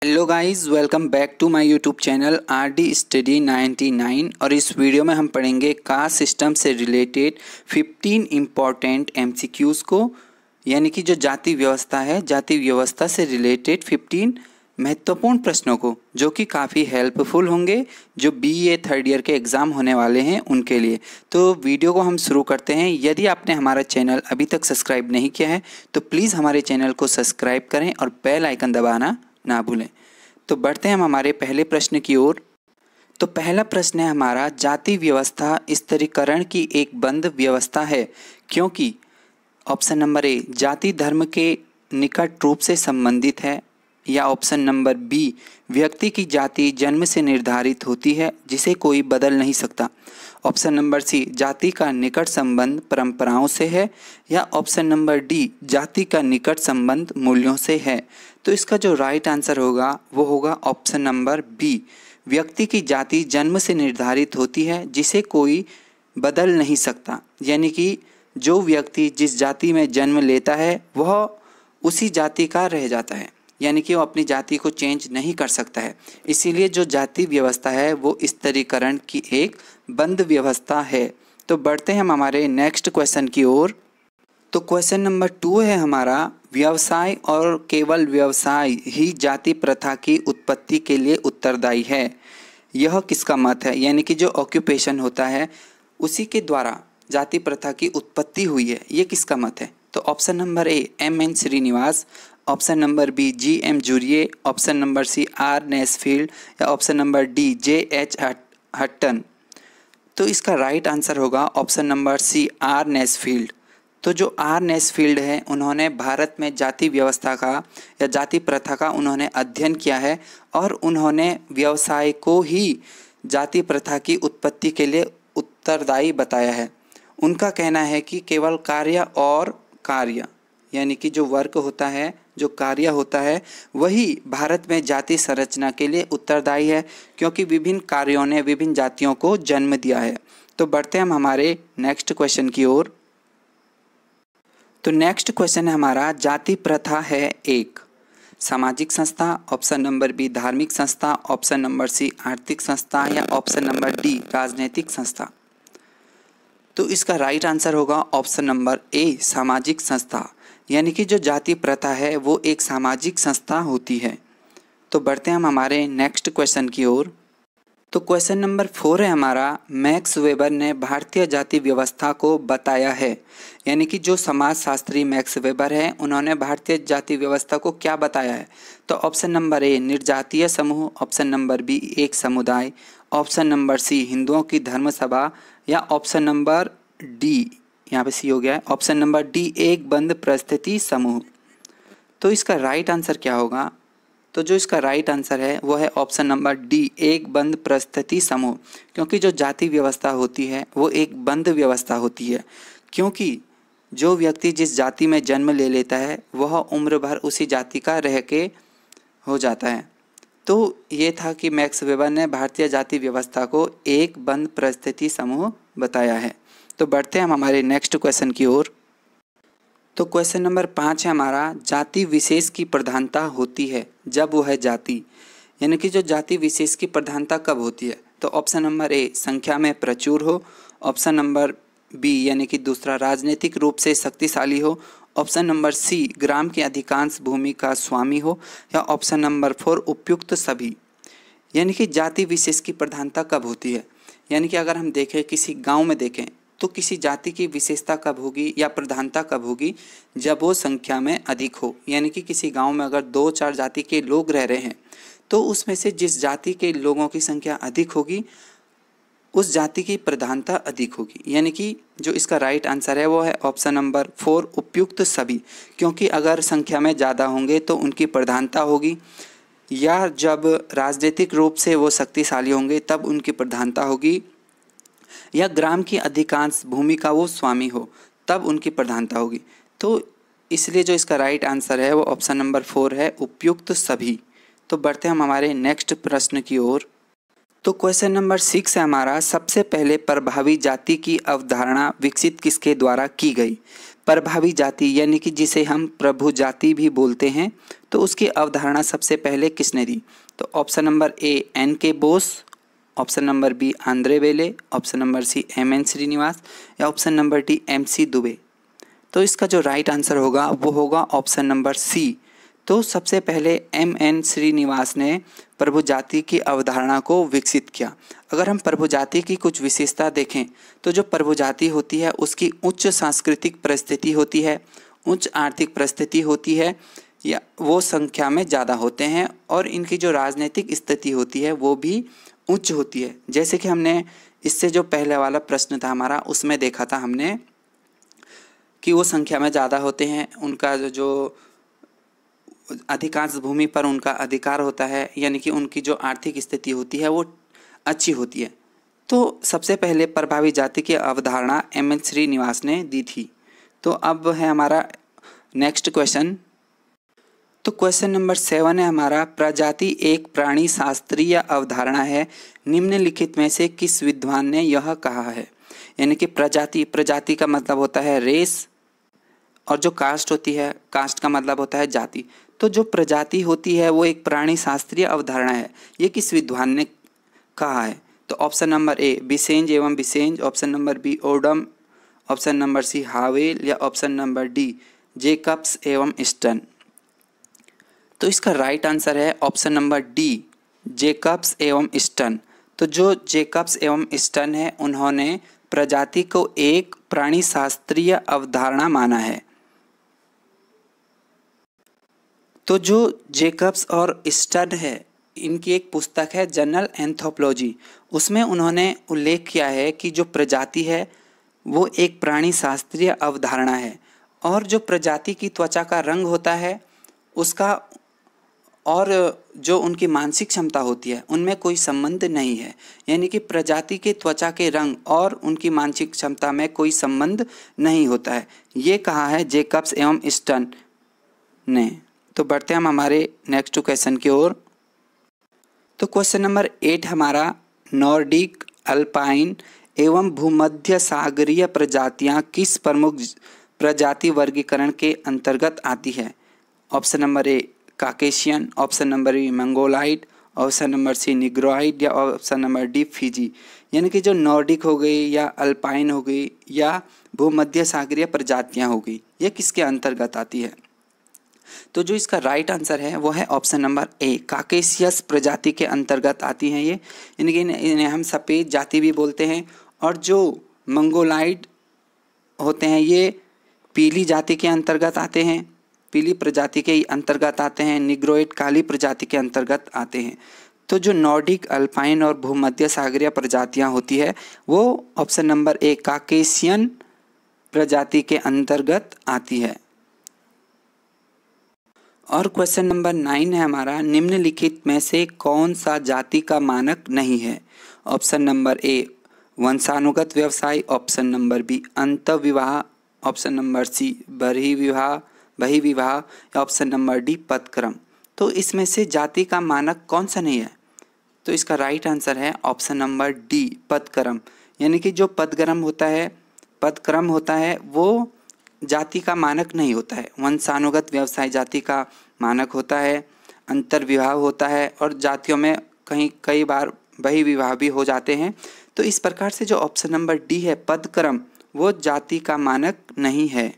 Hello guys, welcome back to my YouTube channel RD study 99। और इस video में हम पढ़ेंगे कास्ट सिस्टम से रिलेटेड 15 इम्पॉर्टेंट एमसीक्यूज़ को, यानी कि जो जाति व्यवस्था है, जाति व्यवस्था से रिलेटेड 15 महत्वपूर्ण प्रश्नों को, जो कि काफ़ी हेल्पफुल होंगे जो बीए थर्ड ईयर के एग्ज़ाम होने वाले हैं उनके लिए। तो वीडियो को हम शुरू करते हैं। यदि आपने हमारा चैनल अभी तक सब्सक्राइब नहीं किया है तो प्लीज़ हमारे चैनल को सब्सक्राइब करें और बेल आइकन दबाना ना भूलें। तो बढ़ते हैं हम हमारे पहले प्रश्न की ओर। तो पहला प्रश्न है हमारा, जाति व्यवस्था स्तरीकरण की एक बंद व्यवस्था है क्योंकि ऑप्शन नंबर ए जाति धर्म के निकट रूप से संबंधित है, या ऑप्शन नंबर बी व्यक्ति की जाति जन्म से निर्धारित होती है जिसे कोई बदल नहीं सकता, ऑप्शन नंबर सी जाति का निकट संबंध परंपराओं से है, या ऑप्शन नंबर डी जाति का निकट संबंध मूल्यों से है। तो इसका जो राइट आंसर होगा वो होगा ऑप्शन नंबर बी, व्यक्ति की जाति जन्म से निर्धारित होती है जिसे कोई बदल नहीं सकता। यानी कि जो व्यक्ति जिस जाति में जन्म लेता है वह उसी जाति का रह जाता है, यानी कि वो अपनी जाति को चेंज नहीं कर सकता है। इसीलिए जो जाति व्यवस्था है वो स्तरीकरण की एक बंद व्यवस्था है। तो बढ़ते हैं हम हमारे नेक्स्ट क्वेश्चन की ओर। तो क्वेश्चन नंबर 2 है हमारा, व्यवसाय और केवल व्यवसाय ही जाति प्रथा की उत्पत्ति के लिए उत्तरदायी है, यह किसका मत है? यानी कि जो ऑक्यूपेशन होता है उसी के द्वारा जाति प्रथा की उत्पत्ति हुई है, ये किसका मत है? तो option number A MN. Srinivas, option number B GM. Ghurye, option number C R. Nesfield, या option number D JH. Hutton. तो इसका राइट आंसर होगा option number C R. Nesfield. तो जो आर. नेसफील्ड है उन्होंने भारत में जाति व्यवस्था का या जाति प्रथा का उन्होंने अध्ययन किया है और उन्होंने व्यवसाय को ही जाति प्रथा की उत्पत्ति के लिए उत्तरदायी बताया है। उनका कहना है कि केवल कार्य और कार्य, यानी कि जो वर्क होता है, जो कार्य होता है, वही भारत में जाति संरचना के लिए उत्तरदायी है, क्योंकि विभिन्न कार्यों ने विभिन्न जातियों को जन्म दिया है। तो बढ़ते हैं हम हमारे नेक्स्ट क्वेश्चन की ओर। तो नेक्स्ट क्वेश्चन है हमारा, जाति प्रथा है एक सामाजिक संस्था, ऑप्शन नंबर बी धार्मिक संस्था, ऑप्शन नंबर सी आर्थिक संस्था, या ऑप्शन नंबर डी राजनीतिक संस्था। तो इसका राइट आंसर होगा ऑप्शन नंबर ए सामाजिक संस्था, यानी कि जो जाति प्रथा है वो एक सामाजिक संस्था होती है। तो बढ़ते हैं हम हमारे नेक्स्ट क्वेश्चन की ओर। तो क्वेश्चन नंबर 4 है हमारा, मैक्स वेबर ने भारतीय जाति व्यवस्था को बताया है, यानी कि जो समाजशास्त्री मैक्स वेबर है उन्होंने भारतीय जाति व्यवस्था को क्या बताया है? तो ऑप्शन नंबर ए निर्जातीय समूह, ऑप्शन नंबर बी एक समुदाय, ऑप्शन नंबर सी हिंदुओं की धर्म सभा, या ऑप्शन नंबर डी, यहाँ पे सी हो गया है, ऑप्शन नंबर डी एक बंद परिस्थिति समूह। तो इसका राइट आंसर क्या होगा? तो जो इसका राइट आंसर है वो है ऑप्शन नंबर डी एक बंद परिस्थिति समूह, क्योंकि जो जाति व्यवस्था होती है वो एक बंद व्यवस्था होती है, क्योंकि जो व्यक्ति जिस जाति में जन्म ले लेता है वह उम्र भर उसी जाति का रह के हो जाता है। तो ये था कि मैक्स वेबर ने भारतीय जाति व्यवस्था को एक बंद परिस्थिति समूह बताया है। तो बढ़ते हैं हम हमारे नेक्स्ट क्वेश्चन की ओर। तो क्वेश्चन नंबर 5 है हमारा, जाति विशेष की प्रधानता होती है जब वह जाति, यानी कि जो जाति विशेष की प्रधानता कब होती है? तो ऑप्शन नंबर ए संख्या में प्रचुर हो, ऑप्शन नंबर बी यानी कि दूसरा राजनीतिक रूप से शक्तिशाली हो, ऑप्शन नंबर सी ग्राम की अधिकांश भूमि का स्वामी हो, या ऑप्शन नंबर 4 उपयुक्त सभी। यानी कि जाति विशेष की प्रधानता कब होती है? यानी कि अगर हम देखें किसी गांव में देखें तो किसी जाति की विशेषता कब होगी या प्रधानता कब होगी? जब वो संख्या में अधिक हो। यानी कि किसी गांव में अगर 2-4 जाति के लोग रह रहे हैं तो उसमें से जिस जाति के लोगों की संख्या अधिक होगी उस जाति की प्रधानता अधिक होगी। यानी कि जो इसका राइट आंसर है वो है ऑप्शन नंबर 4 उपयुक्त सभी, क्योंकि अगर संख्या में ज़्यादा होंगे तो उनकी प्रधानता होगी, या जब राजनीतिक रूप से वो शक्तिशाली होंगे तब उनकी प्रधानता होगी, या ग्राम की अधिकांश भूमि का वो स्वामी हो तब उनकी प्रधानता होगी। तो इसलिए जो इसका राइट आंसर है वो ऑप्शन नंबर 4 है उपयुक्त सभी। तो बढ़ते हैं हम हमारे नेक्स्ट प्रश्न की ओर। तो क्वेश्चन नंबर 6 है हमारा, सबसे पहले प्रभावी जाति की अवधारणा विकसित किसके द्वारा की गई? प्रभावी जाति यानी कि जिसे हम प्रभु जाति भी बोलते हैं, तो उसकी अवधारणा सबसे पहले किसने दी? तो option number A NK. Bose, option number B Andre Beteille, option number C MN. Srinivas या option number D MC. Dube. तो इसका जो राइट आंसर होगा वो होगा ऑप्शन नंबर सी। तो सबसे पहले एम.एन. श्रीनिवास ने प्रभु जाति की अवधारणा को विकसित किया। अगर हम प्रभु जाति की कुछ विशेषता देखें तो जो प्रभु जाति होती है उसकी उच्च सांस्कृतिक परिस्थिति होती है, उच्च आर्थिक परिस्थिति होती है, या वो संख्या में ज़्यादा होते हैं, और इनकी जो राजनीतिक स्थिति होती है वो भी उच्च होती है। जैसे कि हमने इससे जो पहले वाला प्रश्न था हमारा, उसमें देखा था हमने कि वो संख्या में ज़्यादा होते हैं, उनका जो अधिकांश भूमि पर उनका अधिकार होता है, यानी कि उनकी जो आर्थिक स्थिति होती है वो अच्छी होती है। तो सबसे पहले प्रभावी जाति की अवधारणा एम.एन. श्रीनिवास ने दी थी। तो अब है हमारा नेक्स्ट क्वेश्चन। तो क्वेश्चन नंबर 7 है हमारा, प्रजाति एक प्राणी शास्त्रीय अवधारणा है, निम्नलिखित में से किस विद्वान ने यह कहा है? यानी कि प्रजाति का मतलब होता है रेस, और जो कास्ट होती है, कास्ट का मतलब होता है जाति। तो जो प्रजाति होती है वो एक प्राणी शास्त्रीय अवधारणा है, ये किस विद्वान ने कहा है? तो ऑप्शन नंबर ए बिसेंज एवं Biesanz, option number B Odum, option number C Howell या ऑप्शन नंबर डी जेकब्स एवं स्टन। तो इसका राइट आंसर है ऑप्शन नंबर डी जेकब्स एवं स्टन। तो जो जेकब्स एवं स्टन है उन्होंने प्रजाति को एक प्राणी शास्त्रीय अवधारणा माना है। तो जो जेकब्स और स्टन है इनकी एक पुस्तक है जनरल एंथ्रोपोलॉजी, उसमें उन्होंने उल्लेख किया है कि जो प्रजाति है वो एक प्राणी शास्त्रीय अवधारणा है, और जो प्रजाति की त्वचा का रंग होता है उसका और जो उनकी मानसिक क्षमता होती है उनमें कोई संबंध नहीं है। यानी कि प्रजाति के त्वचा के रंग और उनकी मानसिक क्षमता में कोई संबंध नहीं होता है, ये कहा है जेकब्स एवं स्टन ने। तो बढ़ते हैं हम हमारे नेक्स्ट क्वेश्चन की ओर। तो क्वेश्चन नंबर 8 हमारा, नॉर्डिक, अल्पाइन एवं भूमध्य सागरीय प्रजातियां किस प्रमुख प्रजाति वर्गीकरण के अंतर्गत आती है? Option number A Caucasian, option number B Mongoloid, option number C Negroid या ऑप्शन नंबर डी फिजी। यानी कि जो नॉर्डिक हो गई या अल्पाइन हो गई या भूमध्य सागरीय प्रजातियां हो गई, ये किसके अंतर्गत आती है? तो जो इसका राइट आंसर है वो है ऑप्शन नंबर ए काकेशियस प्रजाति के अंतर्गत आती हैं ये। यानी कि इन्हें हम सफ़ेद जाति भी बोलते हैं। और जो मंगोलाइड होते हैं ये पीली जाति के अंतर्गत आते हैं, पीली प्रजाति के अंतर्गत आते हैं। निग्रोइड काली प्रजाति के अंतर्गत आते हैं। तो जो नॉर्डिक, अल्पाइन और भूमध्य सागरीय प्रजातियां होती है वो ऑप्शन नंबर ए काकेशियन प्रजाति के अंतर्गत आती है। और क्वेश्चन नंबर 9 है हमारा, निम्नलिखित में से कौन सा जाति का मानक नहीं है? ऑप्शन नंबर ए वंशानुगत व्यवसाय, ऑप्शन नंबर बी अंतःविवाह, ऑप्शन नंबर सी बहिर्विवाह या ऑप्शन नंबर डी पदक्रम। तो इसमें से जाति का मानक कौन सा नहीं है? तो इसका राइट आंसर है ऑप्शन नंबर डी पदक्रम। यानी कि जो पदक्रम होता है वो जाति का मानक नहीं होता है। वंशानुगत व्यवसाय जाति का मानक होता है, अंतर्विवाह होता है, और जातियों में कई बार बहिर्विवाह भी हो जाते हैं। तो इस प्रकार से जो ऑप्शन नंबर डी है पदक्रम, वो जाति का मानक नहीं है।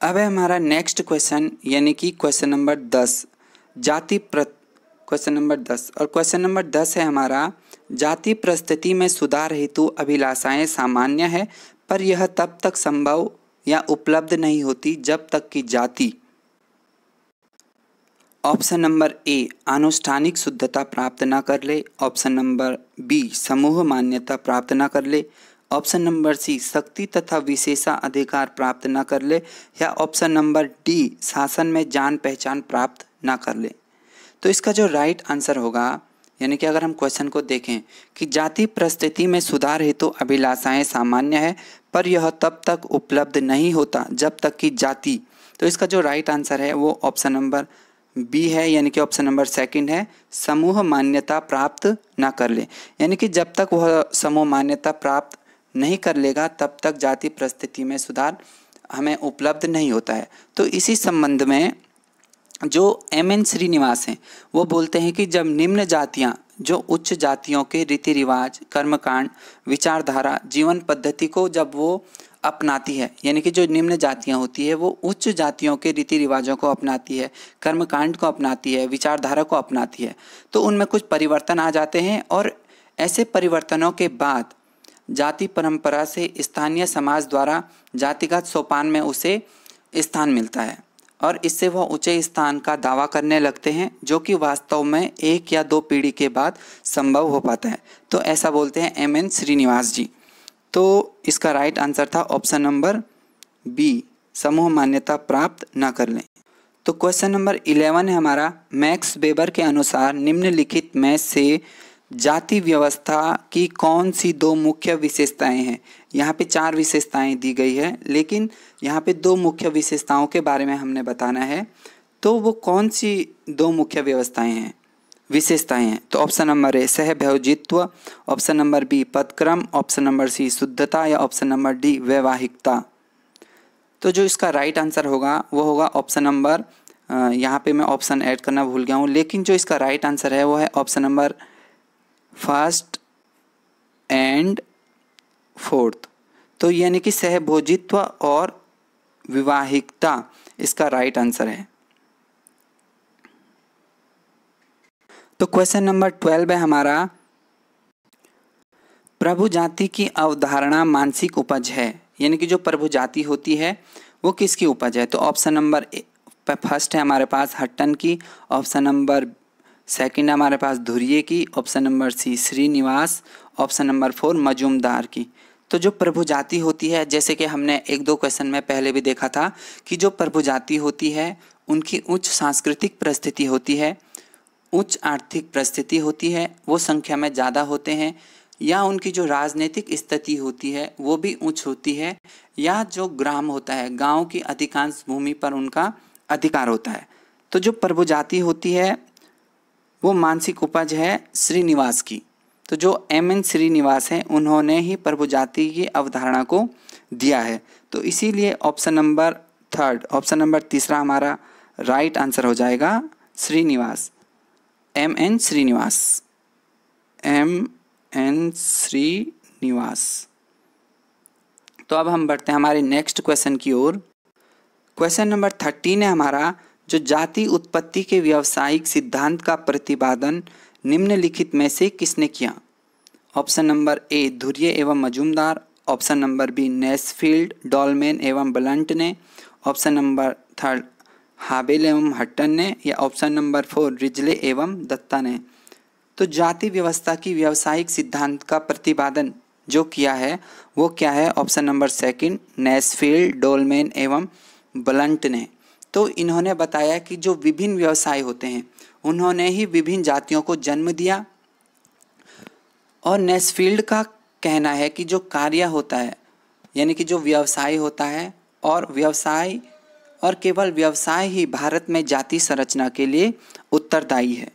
अब है हमारा नेक्स्ट क्वेश्चन, यानी कि क्वेश्चन नंबर 10 क्वेश्चन नंबर 10। और क्वेश्चन नंबर 10 है हमारा, जाति परिस्थिति में सुधार हेतु अभिलाषाएं सामान्य है, पर यह तब तक संभव या उपलब्ध नहीं होती जब तक कि जाति ऑप्शन नंबर ए आनुष्ठानिक शुद्धता प्राप्त न कर ले, ऑप्शन नंबर बी समूह मान्यता प्राप्त न कर ले, ऑप्शन नंबर सी शक्ति तथा विशेषा अधिकार प्राप्त न कर ले, या ऑप्शन नंबर डी शासन में जान पहचान प्राप्त न कर ले। तो इसका जो राइट आंसर होगा, यानी कि अगर हम क्वेश्चन को देखें कि जाति परिस्थिति में सुधार हेतु अभिलाषाएं सामान्य है, पर यह तब तक उपलब्ध नहीं होता जब तक कि जाति, तो इसका जो राइट आंसर है वो ऑप्शन नंबर बी है, यानी कि ऑप्शन नंबर सेकंड है, समूह मान्यता प्राप्त ना कर ले। यानी कि जब तक वह समूह मान्यता प्राप्त नहीं कर लेगा तब तक जाति परिस्थिति में सुधार हमें उपलब्ध नहीं होता है। तो इसी संबंध में जो एम.एन. श्रीनिवास हैं वो बोलते हैं कि जब निम्न जातियाँ जो उच्च जातियों के रीति रिवाज, कर्मकांड, विचारधारा, जीवन पद्धति को जब वो अपनाती है, यानी कि जो निम्न जातियाँ होती है वो उच्च जातियों के रीति रिवाजों को अपनाती है, कर्मकांड को अपनाती है, विचारधारा को अपनाती है, तो उनमें कुछ परिवर्तन आ जाते हैं और ऐसे परिवर्तनों के बाद जाति परंपरा से स्थानीय समाज द्वारा जातिगत सोपान में उसे स्थान मिलता है और इससे वह ऊंचे स्थान का दावा करने लगते हैं, जो कि वास्तव में 1 या 2 पीढ़ी के बाद संभव हो पाता है। तो ऐसा बोलते हैं एम.एन. श्रीनिवास जी। तो इसका राइट आंसर था ऑप्शन नंबर बी, समूह मान्यता प्राप्त न कर लें। तो क्वेश्चन नंबर 11 है हमारा, मैक्स वेबर के अनुसार निम्नलिखित में से जाति व्यवस्था की कौन सी 2 मुख्य विशेषताएं हैं। यहाँ पे 4 विशेषताएं दी गई है, लेकिन यहाँ पे 2 मुख्य विशेषताओं के बारे में हमने बताना है। तो वो कौन सी 2 मुख्य व्यवस्थाएं हैं, विशेषताएं हैं? तो ऑप्शन नंबर ए सहभोजित्व, ऑप्शन नंबर बी पदक्रम, ऑप्शन नंबर सी शुद्धता या ऑप्शन नंबर डी वैवाहिकता। तो जो इसका राइट आंसर होगा वो होगा ऑप्शन नंबर, यहाँ पे मैं ऑप्शन ऐड करना भूल गया हूँ, लेकिन जो इसका राइट आंसर है वो है option number first and fourth. तो यानी कि सहभोजित्व और विवाहिकता इसका राइट आंसर है। तो क्वेश्चन नंबर 12 है हमारा, प्रभु जाति की अवधारणा मानसिक उपज है, यानी कि जो प्रभु जाति होती है वो किसकी उपज है? तो ऑप्शन नंबर फर्स्ट है हमारे पास हट्टन की, ऑप्शन नंबर सेकंड हमारे पास धुर्ये की, option number C Srinivas, option number 4 Majumdar की। तो जो प्रभु जाति होती है, जैसे कि हमने 1-2 क्वेश्चन में पहले भी देखा था कि जो प्रभु जाति होती है उनकी उच्च सांस्कृतिक परिस्थिति होती है, उच्च आर्थिक परिस्थिति होती है, वो संख्या में ज़्यादा होते हैं, या उनकी जो राजनीतिक स्थिति होती है वो भी उच्च होती है, या जो ग्राम होता है गांव की अधिकांश भूमि पर उनका अधिकार होता है। तो जो प्रभु जाति होती है वो मानसिक उपज है श्रीनिवास की। तो जो एम.एन. श्रीनिवास हैं उन्होंने ही प्रभु जाति की अवधारणा को दिया है। तो इसीलिए ऑप्शन नंबर 3, ऑप्शन नंबर 3 हमारा राइट आंसर हो जाएगा श्रीनिवास, एम.एन. श्रीनिवास, एम.एन. श्रीनिवास। तो अब हम बढ़ते हैं हमारे नेक्स्ट क्वेश्चन की ओर। क्वेश्चन नंबर 13 है हमारा, जो जाति उत्पत्ति के व्यावसायिक सिद्धांत का प्रतिपादन निम्नलिखित में से किसने किया? ऑप्शन नंबर ए धुर्ये एवं Majumdar, option number B Nesfield, Dahlmann एवं ब्लंट ने, ऑप्शन नंबर 3 हाबेल एवं हट्टन ने, या ऑप्शन नंबर 4 रिजले एवं दत्ता ने। तो जाति व्यवस्था की व्यावसायिक सिद्धांत का प्रतिपादन जो किया है वो क्या है? Option number second Nesfield, Dahlmann एवं ब्लंट ने। तो इन्होंने बताया कि जो विभिन्न व्यवसाय होते हैं उन्होंने ही विभिन्न जातियों को जन्म दिया, और नेस्फील्ड का कहना है कि जो कार्य होता है, यानी कि जो व्यवसाय होता है, और व्यवसाय और केवल व्यवसाय ही भारत में जाति संरचना के लिए उत्तरदायी है।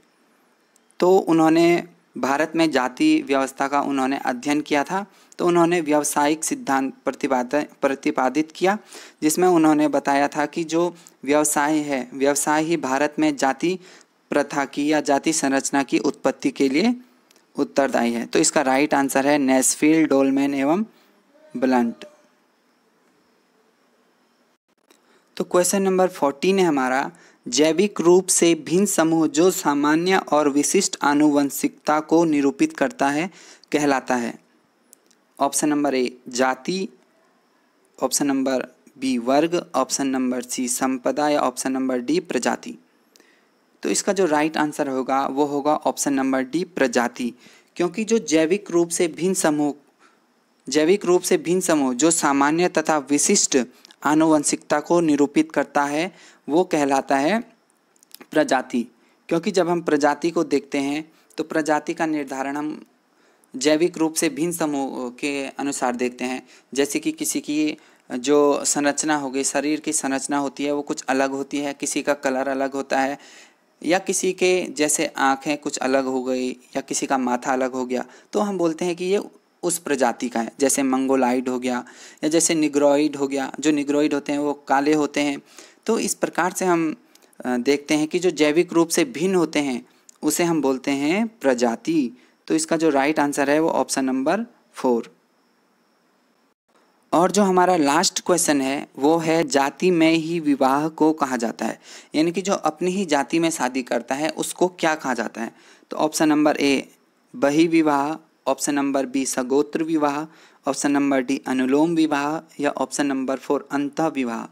तो उन्होंने भारत में जाति व्यवस्था का उन्होंने अध्ययन किया था, तो उन्होंने व्यावसायिक सिद्धांत प्रतिपादित किया, जिसमें उन्होंने बताया था कि जो व्यवसाय है, व्यवसाय ही भारत में जाति प्रथा की या जाति संरचना की उत्पत्ति के लिए उत्तरदायी है। तो इसका राइट आंसर है नेस्फील्ड, डॉलमेन एवं ब्लंट। तो क्वेश्चन नंबर 14 है हमारा, जैविक रूप से भिन्न समूह जो सामान्य और विशिष्ट आनुवंशिकता को निरूपित करता है कहलाता है? ऑप्शन नंबर ए जाति, ऑप्शन नंबर बी वर्ग, ऑप्शन नंबर सी संपदा, या ऑप्शन नंबर डी प्रजाति। तो इसका जो राइट आंसर होगा वो होगा ऑप्शन नंबर डी प्रजाति, क्योंकि जो जैविक रूप से भिन्न समूह जो सामान्य तथा विशिष्ट आनुवंशिकता को निरूपित करता है वो कहलाता है प्रजाति। क्योंकि जब हम प्रजाति को देखते हैं तो प्रजाति का निर्धारण हम जैविक रूप से भिन्न समूह के अनुसार देखते हैं। जैसे कि किसी की जो संरचना हो गई, शरीर की संरचना होती है वो कुछ अलग होती है, किसी का कलर अलग होता है, या किसी के जैसे आँखें कुछ अलग हो गई, या किसी का माथा अलग हो गया, तो हम बोलते हैं कि ये उस प्रजाति का है, जैसे मंगोलाइड हो गया या जैसे निग्रोइड हो गया। जो निग्रोइड होते हैं वो काले होते हैं। तो इस प्रकार से हम देखते हैं कि जो जैविक रूप से भिन्न होते हैं उसे हम बोलते हैं प्रजाति। तो इसका जो राइट आंसर है वो ऑप्शन नंबर 4। और जो हमारा लास्ट क्वेश्चन है वो है जाति में ही विवाह को कहा जाता है, यानी कि जो अपनी ही जाति में शादी करता है उसको क्या कहा जाता है। तो ऑप्शन नंबर ए बहिर्विवाह, ऑप्शन नंबर बी सगोत्र विवाह, ऑप्शन नंबर डी अनुलोम विवाह या ऑप्शन नंबर 4 अंतः विवाह।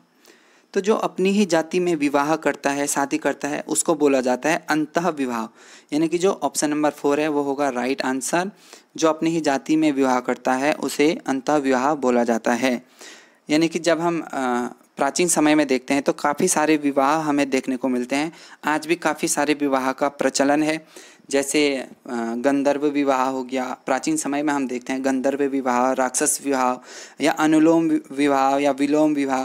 तो जो अपनी ही जाति में विवाह करता है, शादी करता है, उसको बोला जाता है अंतः विवाह, यानी कि जो ऑप्शन नंबर 4 है वो होगा राइट आंसर। जो अपनी ही जाति में विवाह करता है उसे अंतः विवाह बोला जाता है। यानी कि जब हम प्राचीन समय में देखते हैं तो काफ़ी सारे विवाह हमें देखने को मिलते हैं। आज भी काफ़ी सारे विवाह का प्रचलन है, जैसे गंधर्व विवाह हो गया। प्राचीन समय में हम देखते हैं गंधर्व विवाह, राक्षस विवाह या अनुलोम विवाह या विलोम विवाह।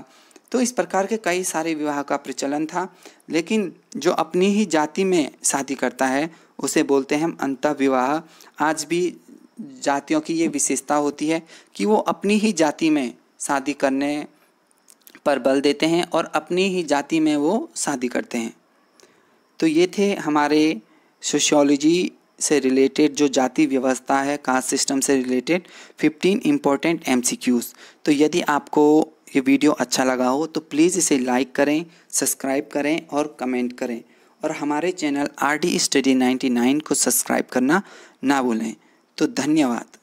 तो इस प्रकार के कई सारे विवाह का प्रचलन था, लेकिन जो अपनी ही जाति में शादी करता है उसे बोलते हैं हम अंतः विवाह। आज भी जातियों की ये विशेषता होती है कि वो अपनी ही जाति में शादी करने पर बल देते हैं और अपनी ही जाति में वो शादी करते हैं। तो ये थे हमारे सोशियोलॉजी से रिलेटेड जो जाति व्यवस्था है, कास्ट सिस्टम से रिलेटेड 15 इम्पोर्टेंट MCQs। तो यदि आपको ये वीडियो अच्छा लगा हो तो प्लीज़ इसे लाइक करें, सब्सक्राइब करें और कमेंट करें, और हमारे चैनल RD Study 99 को सब्सक्राइब करना ना भूलें। तो धन्यवाद।